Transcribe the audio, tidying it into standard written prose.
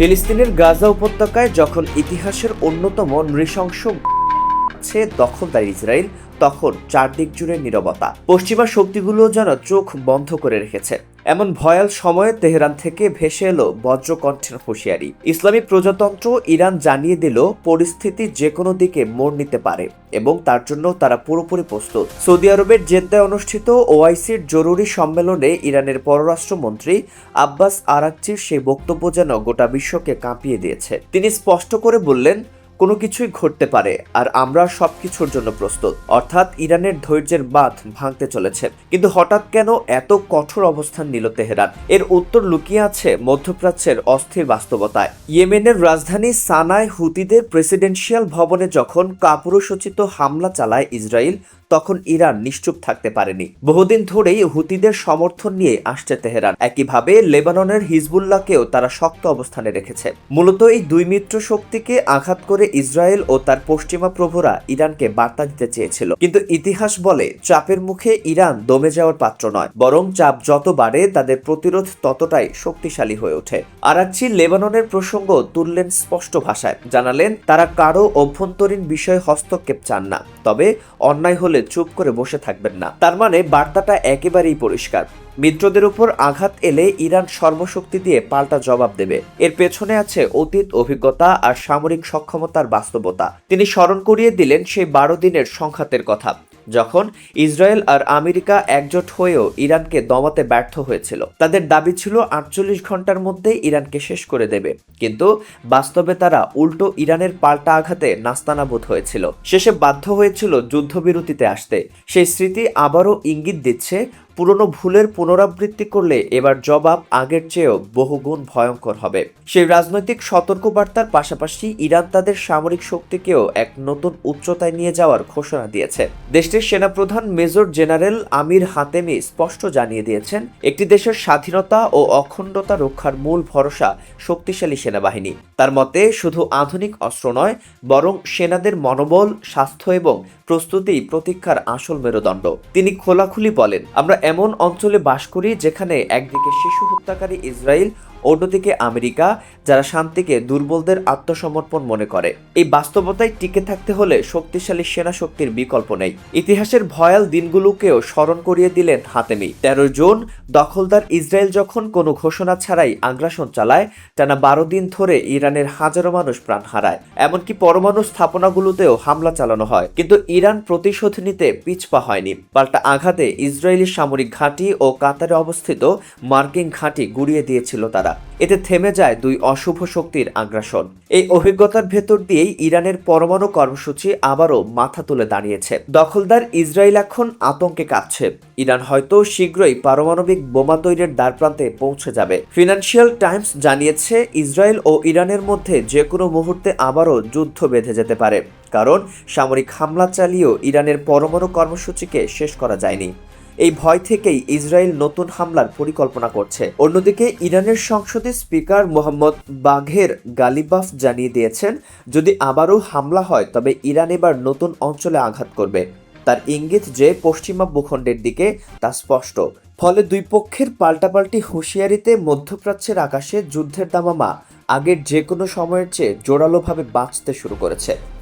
ফিলিস্তিনের গাজা উপত্যকায় যখন ইতিহাসের অন্যতম নৃশংস দখলদার ইসরায়েল, তখন চারদিক জুড়ে নীরবতা। পশ্চিমা শক্তিগুলো যেন চোখ বন্ধ করে রেখেছে। এমন ভয়াল সময়ে তেহরান থেকে ভেসে এলো বজ্রকণ্ঠের হুঁশিয়ারি। ইসলামী প্রজাতন্ত্র ইরান জানিয়ে দিল পরিস্থিতি যে কোনো দিকে মোড় নিতে পারে এবং তার জন্য তারা পুরোপুরি প্রস্তুত। সৌদি আরবের জেদ্দায় অনুষ্ঠিত ওআইসির জরুরি সম্মেলনে ইরানের পররাষ্ট্রমন্ত্রী আব্বাস আরাকচির সেই বক্তব্য যেন গোটা বিশ্বকে কাঁপিয়ে দিয়েছে। তিনি স্পষ্ট করে বললেন, কোনো কিছুই ঘটতে পারে আর আমরা সবকিছুর জন্য প্রস্তুত। অর্থাৎ ইরানের ধৈর্যের বাঁধ ভাঙতে চলেছে। কিন্তু হঠাৎ কেন এত কঠোর অবস্থান নিল তেহরান? এর উত্তর লুকিয়ে আছে মধ্যপ্রাচ্যের অস্থির বাস্তবতায়। ইয়েমেনের রাজধানী সানায় হুতিদের প্রেসিডেন্সিয়াল ভবনে যখন কাপুরুষোচিত হামলা চালায় ইসরায়েল, তখন ইরান নিশ্চুপ থাকতে পারেনি। বহুদিন ধরেই হুতিদের সমর্থন নিয়ে আসছে তেহরান। একইভাবে লেবাননের হিজবুল্লাহকেও তারা শক্ত অবস্থানে রেখেছে। মূলত এই দুই মিত্র শক্তিকে আঘাত করে ইসরায়েল ও তার পশ্চিমা প্রভুরা ইরানকে বার্তা দিতে চেয়েছিল। কিন্তু ইতিহাস বলে, চাপের মুখে ইরান দমে যাওয়ার পাত্র নয়, বরং চাপ যত বাড়ে তাদের প্রতিরোধ ততটাই শক্তিশালী হয়ে ওঠে। আরাকচি লেবাননের প্রসঙ্গ তুললেন স্পষ্ট ভাষায়। জানালেন, তারা কারো অভ্যন্তরীণ বিষয়ে হস্তক্ষেপ চান না, তবে অন্যায় হলে চুপ করে বসে থাকবেন না। তার মানে বার্তাটা একেবারেই পরিষ্কার। মিত্রদের উপর আঘাত এলে ইরান সর্বশক্তি দিয়ে পাল্টা জবাব দেবে। এর পেছনে আছে অতীত অভিজ্ঞতা আর সামরিক সক্ষমতার বাস্তবতা। তিনি স্মরণ করিয়ে দিলেন সেই 12 দিনের সংঘাতের কথা, যখন ইসরায়েল আর আমেরিকা একজোট হয়েও ইরানকে দমাতে ব্যর্থ হয়েছিল। তাদের দাবি ছিল 48 ঘন্টার মধ্যে ইরানকে শেষ করে দেবে, কিন্তু বাস্তবে তারা উল্টো ইরানের পাল্টা আঘাতে নাস্তানাবুদ হয়েছিল। শেষে বাধ্য হয়েছিল যুদ্ধবিরতিতে আসতে। সেই স্মৃতি আবারও ইঙ্গিত দিচ্ছে, পুরনো ভুলের পুনরাবৃত্তি করলে এবার জবাব আগের চেয়েও বহুগুণ ভয়ঙ্কর হবে। সেই রাজনৈতিক সতর্কবার্তার পাশাপাশি ইরান তাদের সামরিক শক্তিকেও এক নতুন উচ্চতায় নিয়ে যাওয়ার ঘোষণা দিয়েছে। দেশটির সেনাপ্রধান মেজর জেনারেল আমির হাতেমি স্পষ্ট জানিয়ে দিয়েছেন, একটি দেশের স্বাধীনতা ও অখণ্ডতা রক্ষার মূল ভরসা শক্তিশালী সেনাবাহিনী। তার মতে, শুধু আধুনিক অস্ত্র নয়, বরং সেনাদের মনোবল, স্বাস্থ্য এবং প্রস্তুতিই প্রতীক্ষার আসল মেরুদণ্ড। তিনি খোলাখুলি বলেন, আমরা এমন অঞ্চলে বাস করি যেখানে একদিকে শিশু হত্যাকারী ইসরায়েল, অন্যদিকে আমেরিকা, যারা শান্তিকে দুর্বলদের আত্মসমর্পণ মনে করে। এই বাস্তবতায় টিকে থাকতে হলে শক্তিশালী সেনা শক্তির বিকল্প নেই। ইতিহাসের ভয়াল দিনগুলোকেও স্মরণ করিয়ে দিলেন হাতেমি। 13 জুন দখলদার ইসরায়েল যখন কোনো ঘোষণা ছাড়াই আগ্রাসন চালায়, টানা 12 দিন ধরে ইরানের হাজারো মানুষ প্রাণ হারায়। এমনকি পরমাণু স্থাপনাগুলোতেও হামলা চালানো হয়। কিন্তু ইরান প্রতিশোধ নিতে পিছপা হয়নি। পাল্টা আঘাতে ইসরায়েলি সামরিক ঘাঁটি ও কাতারে অবস্থিত মার্কিন ঘাঁটি গুড়িয়ে দিয়েছিল তারা। এতে থেমে যায় দুই অশুভ শক্তির আগ্রাসন। এই অভিজ্ঞতার ভেতর দিয়েই ইরানের পরমাণু কর্মসূচি আবারও মাথা তুলে দাঁড়িয়েছে। দখলদার ইসরায়েল এখন আতঙ্কে কাঁপছে। ইরান হয়তো শীঘ্রই পারমাণবিক বোমা তৈরির দ্বারপ্রান্তে পৌঁছে যাবে। ফিনান্সিয়াল টাইমস জানিয়েছে, ইসরায়েল ও ইরানের মধ্যে যে কোনো মুহূর্তে আবারও যুদ্ধ বেঁধে যেতে পারে, কারণ সামরিক হামলা চালিয়েও ইরানের পরমাণু কর্মসূচিকে শেষ করা যায়নি। এই ভয় থেকেই ইসরায়েল নতুন হামলার পরিকল্পনা করছে। অন্যদিকে ইরানের সংসদের স্পিকার মোহাম্মদ বাঘের গালিবাফ জানিয়ে দিয়েছেন, যদি আবারও হামলা হয় তবে ইরান এবার নতুন অঞ্চলে আঘাত করবে। তার ইঙ্গিত যে পশ্চিমা ভূখণ্ডের দিকে, তা স্পষ্ট। ফলে দুই পক্ষের পাল্টাপাল্টি হুঁশিয়ারিতে মধ্যপ্রাচ্যের আকাশে যুদ্ধের দামামা আগের যে কোনো সময়ের চেয়ে জোরালোভাবে বাঁচতে শুরু করেছে।